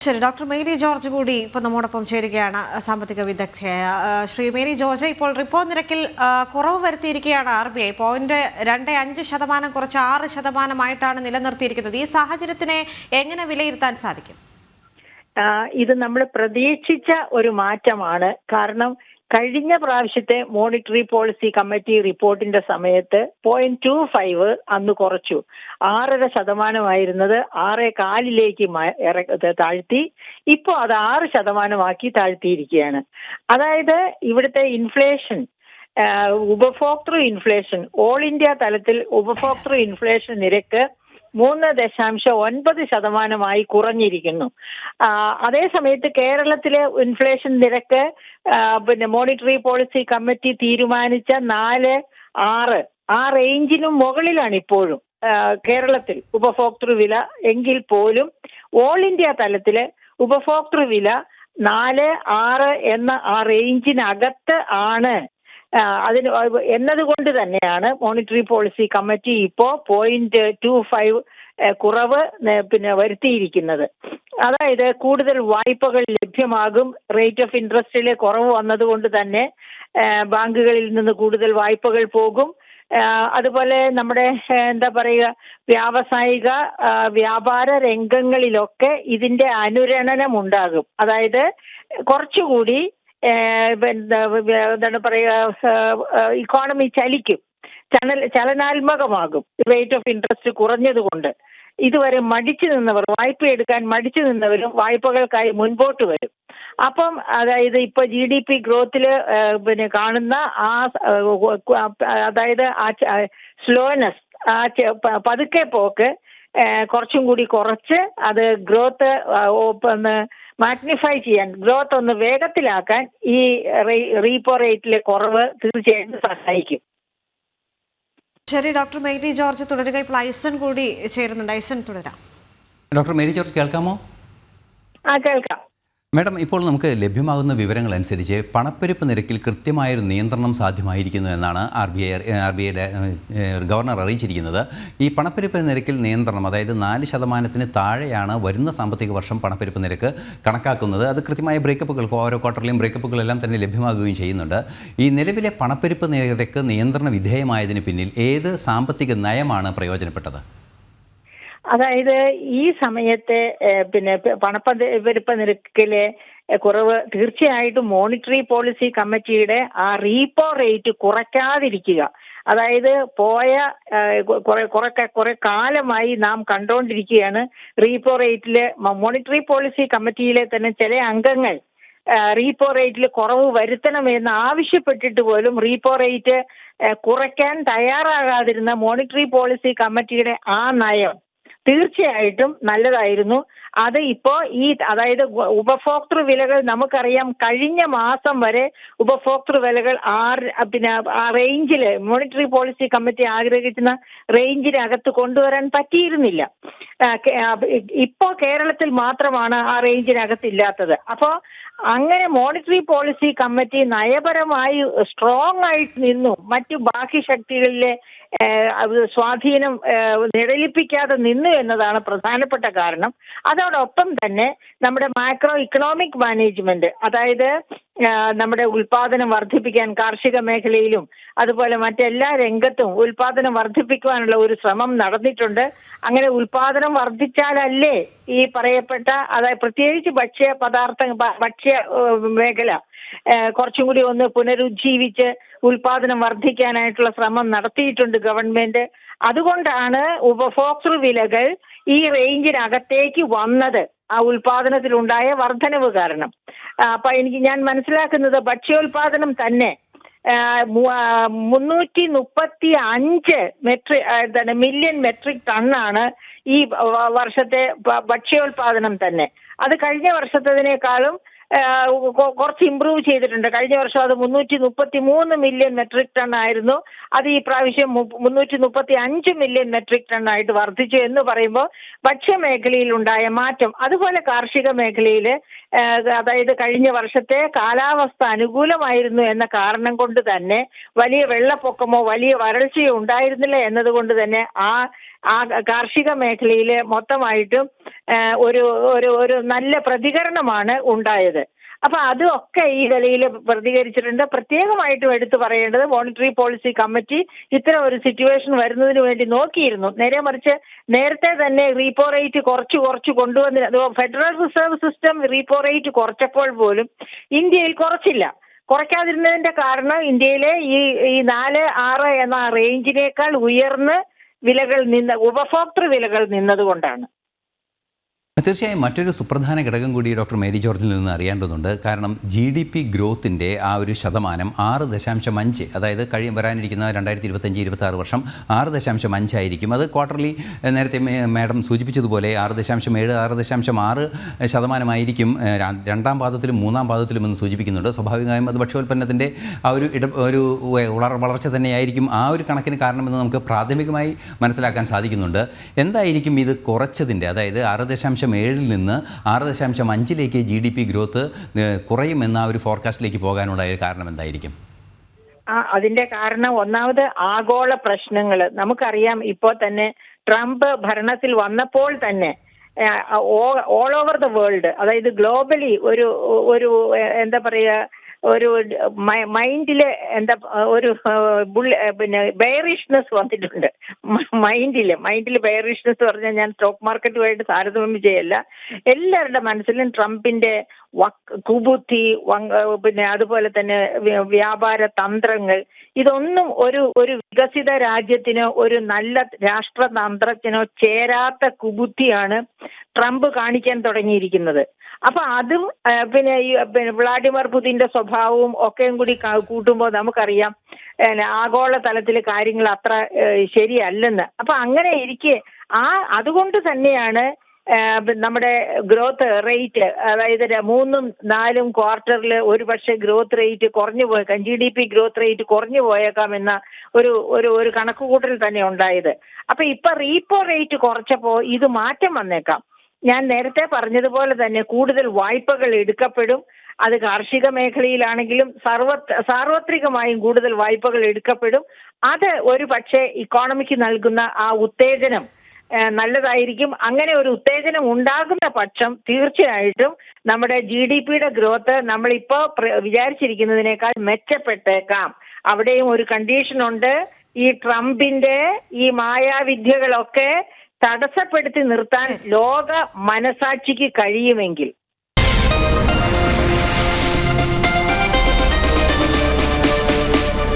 ശരി, doctor Mary George കൂടി ഇപ്പോൾ നമ്മോടൊപ്പം ചേരുകയാണ്, സാമ്പത്തിക വിദഗ്ധയായ. ശ്രീ മേരി ജോർജ്, ഇപ്പോൾ റിപ്പോ നിരക്കിൽ കുറവ് വരുത്തിയിരിക്കുകയാണ് RBI. 0.25% കുറച്ച് 6% നിലനിർത്തിയിരിക്കുന്നത്. ഈ സാഹചര്യത്തിനെ എങ്ങനെ വിലയിരുത്താൻ സാധിക്കും? ഇത് നമ്മൾ പ്രതീക്ഷിച്ച ഒരു മാറ്റമാണ്. കാരണം കഴിഞ്ഞ പ്രാവശ്യത്തെ മോണിറ്ററി പോളിസി കമ്മിറ്റി റിപ്പോർട്ടിന്റെ സമയത്ത് 0.25 അന്ന് കുറച്ചു. 6.5% 6.25 താഴ്ത്തി. ഇപ്പോൾ അത് 6% താഴ്ത്തിയിരിക്കുകയാണ്. അതായത് ഇവിടുത്തെ ഇൻഫ്ലേഷൻ, ഉപഭോക്തൃ ഇൻഫ്ലേഷൻ, ഓൾ ഇന്ത്യ തലത്തിൽ ഉപഭോക്തൃ ഇൻഫ്ലേഷൻ നിരക്ക് 3.9% കുറഞ്ഞിരിക്കുന്നു. അതേസമയത്ത് കേരളത്തിലെ ഇൻഫ്ലേഷൻ നിരക്ക് മോണിറ്ററി പോളിസി കമ്മിറ്റി തീരുമാനിച്ച 4-6 ആ റേഞ്ചിനും മുകളിലാണ് ഇപ്പോഴും കേരളത്തിൽ ഉപഭോക്തൃ വില. എങ്കിൽ പോലും ഓൾ ഇന്ത്യ തലത്തില് ഉപഭോക്തൃ വില 4-6 എന്ന ആ റേഞ്ചിനകത്ത് ആണ് എന്നതുകൊണ്ട് തന്നെയാണ് മോണിറ്ററി പോളിസി കമ്മിറ്റി ഇപ്പോ 0.25 കുറവ് വരുത്തിയിരിക്കുന്നത്. അതായത് കൂടുതൽ വായ്പകൾ ലഭ്യമാകും. റേറ്റ് ഓഫ് ഇൻട്രസ്റ്റിലെ കുറവ് വന്നതുകൊണ്ട് തന്നെ ബാങ്കുകളിൽ നിന്ന് കൂടുതൽ വായ്പകൾ പോകും. അതുപോലെ നമ്മുടെ വ്യാവസായിക വ്യാപാര രംഗങ്ങളിലൊക്കെ ഇതിന്റെ അനുരണനം ഉണ്ടാകും. അതായത് കുറച്ചുകൂടി ഇക്കോണമി ചലിക്കും, ചലനാത്മകമാകും റേറ്റ് ഓഫ് ഇൻട്രസ്റ്റ് കുറഞ്ഞതുകൊണ്ട്. ഇതുവരെ മടിച്ചു നിന്നവർ, വായ്പ എടുക്കാൻ മടിച്ചു നിന്നവരും വായ്പകൾക്കായി മുൻപോട്ട് വരും. അപ്പം അതായത് ഇപ്പൊ GDP ഗ്രോത്തില് കാണുന്ന അതായത് സ്ലോനെസ്, പതുക്കെ പോക്ക് കുറച്ചും കൂടി കുറച്ച് അത് ഗ്രോത്ത് മാഗ്നിഫൈ ചെയ്യാൻ, ഗ്രോത്ത് ഒന്ന് വേഗത്തിലാക്കാൻ ഈ റീപ്പോ റേറ്റിലെ കുറവ് തീർച്ചയായിട്ടും സഹായിക്കും. ശരി, ഡോക്ടർ മേരി ജോർജ് തുടരുക. ഇപ്പോൾ ഐസൺ കൂടി ചേരുന്നുണ്ട്. ഐസൺ, തുടരാം. ഡോക്ടർ മേരി ജോർജ് കേൾക്കാമോ? കേൾക്കാം മാഡം, ഇപ്പോൾ നമുക്ക് ലഭ്യമാകുന്ന വിവരങ്ങൾ അനുസരിച്ച് പണപ്പെരുപ്പ് നിരക്കിൽ കൃത്യമായൊരു നിയന്ത്രണം സാധ്യമായിരിക്കുന്നു എന്നാണ് RBIയുടെ ഗവർണർ അറിയിച്ചിരിക്കുന്നത്. ഈ പണപ്പെരുപ്പ് നിരക്കിൽ നിയന്ത്രണം, അതായത് 4% താഴെയാണ് വരുന്ന സാമ്പത്തിക വർഷം പണപ്പെരുപ്പ് നിരക്ക് കണക്കാക്കുന്നത്. അത് കൃത്യമായ ബ്രേക്കപ്പുകൾക്ക്, ഓരോ ക്വാർട്ടറിലെയും ബ്രേക്കപ്പുകളെല്ലാം തന്നെ ലഭ്യമാകുകയും ചെയ്യുന്നുണ്ട്. ഈ നിലവിലെ പണപ്പെരുപ്പ് നിരക്ക് നിയന്ത്രണ വിധേയമായതിന് പിന്നിൽ ഏത് സാമ്പത്തിക നയമാണ് പ്രയോജനപ്പെട്ടത്? അതായത് ഈ സമയത്തെ പണപ്പെരുപ്പ നിരക്കിലെ കുറവ് തീർച്ചയായിട്ടും മോണിറ്ററി പോളിസി കമ്മിറ്റിയുടെ ആ റീപ്പോ റേറ്റ് കുറയ്ക്കാതിരിക്കുക. അതായത് കുറെ കാലമായി നാം കണ്ടുകൊണ്ടിരിക്കുകയാണ് റീപ്പോ റേറ്റില് മോണിറ്ററി പോളിസി കമ്മിറ്റിയിലെ തന്നെ ചില അംഗങ്ങൾ റീപ്പോ റേറ്റിൽ കുറവ് വരുത്തണമെന്ന് ആവശ്യപ്പെട്ടിട്ട് പോലും റീപ്പോ റേറ്റ് കുറയ്ക്കാൻ തയ്യാറാകാതിരുന്ന മോണിറ്ററി പോളിസി കമ്മിറ്റിയുടെ ആ നയം തീർച്ചയായിട്ടും നല്ലതായിരുന്നു. അത് ഇപ്പോ അതായത് ഉപഭോക്തൃ വിലകൾ നമുക്കറിയാം, കഴിഞ്ഞ മാസം വരെ ഉപഭോക്തൃ വിലകൾ ആ റേഞ്ചില് മോണിറ്ററി പോളിസി കമ്മിറ്റി ആഗ്രഹിക്കുന്ന റേഞ്ചിനകത്ത് കൊണ്ടുവരാൻ പറ്റിയിരുന്നില്ല. ഇപ്പോ കേരളത്തിൽ മാത്രമാണ് ആ റേഞ്ചിനകത്ത് ഇല്ലാത്തത്. അപ്പോ അങ്ങനെ മോണിറ്ററി പോളിസി കമ്മിറ്റി നയപരമായി സ്ട്രോങ് ആയിട്ട് നിന്നു, മറ്റു ബാഹ്യ ശക്തികളിലെ സ്വാധീനം നിഴലിപ്പിക്കാതെ നിന്നു എന്നതാണ് പ്രധാനപ്പെട്ട കാരണം. അതോടൊപ്പം തന്നെ നമ്മുടെ മാക്രോ ഇക്കണോമിക് മാനേജ്മെന്റ്, അതായത് നമ്മുടെ ഉൽപാദനം വർദ്ധിപ്പിക്കാൻ കാർഷിക മേഖലയിലും അതുപോലെ മറ്റെല്ലാ രംഗത്തും ഉൽപാദനം വർദ്ധിപ്പിക്കുവാനുള്ള ഒരു ശ്രമം നടന്നിട്ടുണ്ട്. അങ്ങനെ ഉൽപാദനം വർദ്ധിച്ചാലല്ലേ ഈ പറയപ്പെട്ട, അതായത് പ്രത്യേകിച്ച് ഭക്ഷ്യ മേഖല കുറച്ചും കൂടി ഒന്ന് പുനരുജ്ജീവിച്ച് ഉൽപാദനം വർദ്ധിക്കാനായിട്ടുള്ള ശ്രമം നടത്തിയിട്ടുണ്ട് ഗവൺമെന്റ്. അതുകൊണ്ടാണ് ഉപഭോക്തൃ വിലകൾ ഈ റേഞ്ചിനകത്തേക്ക് വന്നത്, ആ ഉൽപാദനത്തിലുണ്ടായ വർധനവ് കാരണം. അപ്പൊ ഞാൻ മനസ്സിലാക്കുന്നത് ഭക്ഷ്യോൽപാദനം തന്നെ 335 മില്യൺ മെട്രിക് ടണ്ണാണ് ഈ വർഷത്തെ ഭക്ഷ്യോൽപാദനം തന്നെ. അത് കഴിഞ്ഞ വർഷത്തേതിനേക്കാളും കുറച്ച് ഇംപ്രൂവ് ചെയ്തിട്ടുണ്ട്. കഴിഞ്ഞ വർഷം അത് 333 മില്യൺ മെട്രിക് ടൺ ആയിരുന്നു. അത് ഈ പ്രാവശ്യം 335 മില്യൺ മെട്രിക് ടൺ ആയിട്ട് വർദ്ധിച്ചു എന്ന് പറയുമ്പോൾ ഭക്ഷ്യമേഖലയിൽ ഉണ്ടായ മാറ്റം, അതുപോലെ കാർഷിക മേഖലയിൽ അതായത് കഴിഞ്ഞ വർഷത്തെ കാലാവസ്ഥ അനുകൂലമായിരുന്നു എന്ന കാരണം കൊണ്ട് തന്നെ വലിയ വെള്ളപ്പൊക്കമോ വലിയ വരൾച്ചയോ ഉണ്ടായിരുന്നില്ല എന്നതുകൊണ്ട് തന്നെ ആ കാർഷിക മേഖലയിൽ മൊത്തമായിട്ടും ഒരു ഒരു നല്ല പ്രതികരണമാണ് ഉണ്ടായത്. അപ്പൊ അതൊക്കെ ഈ വിലയിൽ പ്രതികരിച്ചിട്ടുണ്ട്. പ്രത്യേകമായിട്ടും എടുത്തു പറയേണ്ടത് മോണിറ്ററി പോളിസി കമ്മിറ്റി ഇത്തരം ഒരു സിറ്റുവേഷൻ വരുന്നതിന് വേണ്ടി നോക്കിയിരുന്നു. നേരെ മറിച്ച് നേരത്തെ തന്നെ റീപ്പോ റേറ്റ് കുറച്ച് കൊണ്ടുവന്ന് federal reserve system repo rate കുറച്ചപ്പോൾ പോലും ഇന്ത്യയിൽ കുറച്ചില്ല. കുറയ്ക്കാതിരുന്നതിന്റെ കാരണം ഇന്ത്യയിലെ ഈ 4-6 എന്ന റേഞ്ചിനേക്കാൾ ഉയർന്ന് വിലകൾ ഉപഭോക്തൃ വിലകൾ നിന്നതുകൊണ്ടാണ്. തീർച്ചയായും മറ്റൊരു സുപ്രധാന ഘടകം കൂടി ഡോക്ടർ മേരി ജോർജിൽ നിന്ന് അറിയേണ്ടതുണ്ട്. കാരണം GDP ഗ്രോത്തിൻ്റെ ആ ഒരു ശതമാനം 6.5, അതായത് വരാനിരിക്കുന്ന 2025-26 വർഷം 6.5 ആയിരിക്കും. അത് ക്വാർട്ടർലി നേരത്തെ മാഡം സൂചിപ്പിച്ചതുപോലെ 6.7, 6.6% രണ്ടാം പാദത്തിലും മൂന്നാം പാദത്തിലും എന്ന് സൂചിപ്പിക്കുന്നുണ്ട്. സ്വാഭാവികമായും അത് ഭക്ഷ്യോൽപ്പന്നത്തിൻ്റെ ആ ഒരു വളർച്ച തന്നെയായിരിക്കും ആ ഒരു കണക്കിന് കാരണമെന്ന് നമുക്ക് പ്രാഥമികമായി മനസ്സിലാക്കാൻ സാധിക്കുന്നുണ്ട്. എന്തായിരിക്കും ഇത് കുറച്ചതിൻ്റെ, അതായത് 6.7 നിന്ന് 6.5 GDP ഗ്രോത്ത് കുറയുമെന്ന ഒരു ഫോർകാസ്റ്റിലേക്ക് പോകാനുള്ള കാരണം എന്തായിരിക്കും? അതിന്റെ കാരണം ഒന്നാമത് ആഗോള പ്രശ്നങ്ങൾ നമുക്കറിയാം. ഇപ്പോൾ തന്നെ ട്രംപ് ഭരണത്തിൽ വന്നപ്പോൾ തന്നെ ഓൾ ഓവർ ദ വേൾഡ്, അതായത് ഗ്ലോബലി ഒരു എന്താ പറയുക, ഒരു മൈൻഡില് ബെയറിഷ്നെസ് വന്നിട്ടുണ്ട്. മൈൻഡില് ബെയറിഷ്നെസ് പറഞ്ഞാൽ ഞാൻ സ്റ്റോക്ക് മാർക്കറ്റുമായിട്ട് താരതമ്യം ചെയ്യല്ല. എല്ലാവരുടെ മനസ്സിലും ട്രംപിന്റെ കുബുദ്ധി, അതുപോലെ തന്നെ വ്യാപാര തന്ത്രങ്ങൾ, ഇതൊന്നും ഒരു വികസിത രാജ്യത്തിനോ ഒരു നല്ല രാഷ്ട്രതന്ത്രത്തിനോ ചേരാത്ത കുബുദ്ധിയാണ് ട്രംപ് കാണിക്കാൻ തുടങ്ങിയിരിക്കുന്നത്. അപ്പൊ അതും പിന്നെ വ്ളാഡിമിർ പുതിന്റെ സ്വഭാവവും ഒക്കെയും കൂടി കൂട്ടുമ്പോൾ നമുക്കറിയാം ആഗോള തലത്തിൽ കാര്യങ്ങൾ അത്ര ശരിയല്ലെന്ന്. അപ്പൊ അങ്ങനെ ഇരിക്കെ അതുകൊണ്ട് തന്നെയാണ് നമ്മുടെ ഗ്രോത്ത് റേറ്റ്, അതായത് 3-4 ക്വാർട്ടറിൽ ഒരു പക്ഷേ ഗ്രോത്ത് റേറ്റ് കുറഞ്ഞു പോയേക്കാം, GDP ഗ്രോത്ത് റേറ്റ് കുറഞ്ഞു പോയേക്കാം എന്ന ഒരു കണക്കുകൂട്ടൽ തന്നെ ഉണ്ടായത്. അപ്പൊ ഇപ്പൊ റീപ്പോ റേറ്റ് കുറച്ചപ്പോ ഇത് മാറ്റം വന്നേക്കാം. ഞാൻ നേരത്തെ പറഞ്ഞതുപോലെ തന്നെ കൂടുതൽ വായ്പകൾ എടുക്കപ്പെടും. അത് കാർഷിക മേഖലയിലാണെങ്കിലും സാർവത്രികമായും കൂടുതൽ വായ്പകൾ എടുക്കപ്പെടും. അത് ഒരു പക്ഷേ ഇക്കോണമിക്ക് നൽകുന്ന ആ ഉത്തേജനം നല്ലതായിരിക്കും. അങ്ങനെ ഒരു ഉത്തേജനം ഉണ്ടാകുന്ന പക്ഷം തീർച്ചയായിട്ടും നമ്മുടെ GDPയുടെ ഗ്രോത്ത് നമ്മളിപ്പോ വിചാരിച്ചിരിക്കുന്നതിനേക്കാൾ മെച്ചപ്പെട്ടേക്കാം. അവിടെയും ഒരു കണ്ടീഷൻ ഉണ്ട്. ഈ ട്രംപിന്റെ ഈ മായാവിദ്യകളൊക്കെ തടസ്സപ്പെടുത്തി നിർത്താൻ ലോക മനസാക്ഷിക്ക് കഴിയുമെങ്കിൽ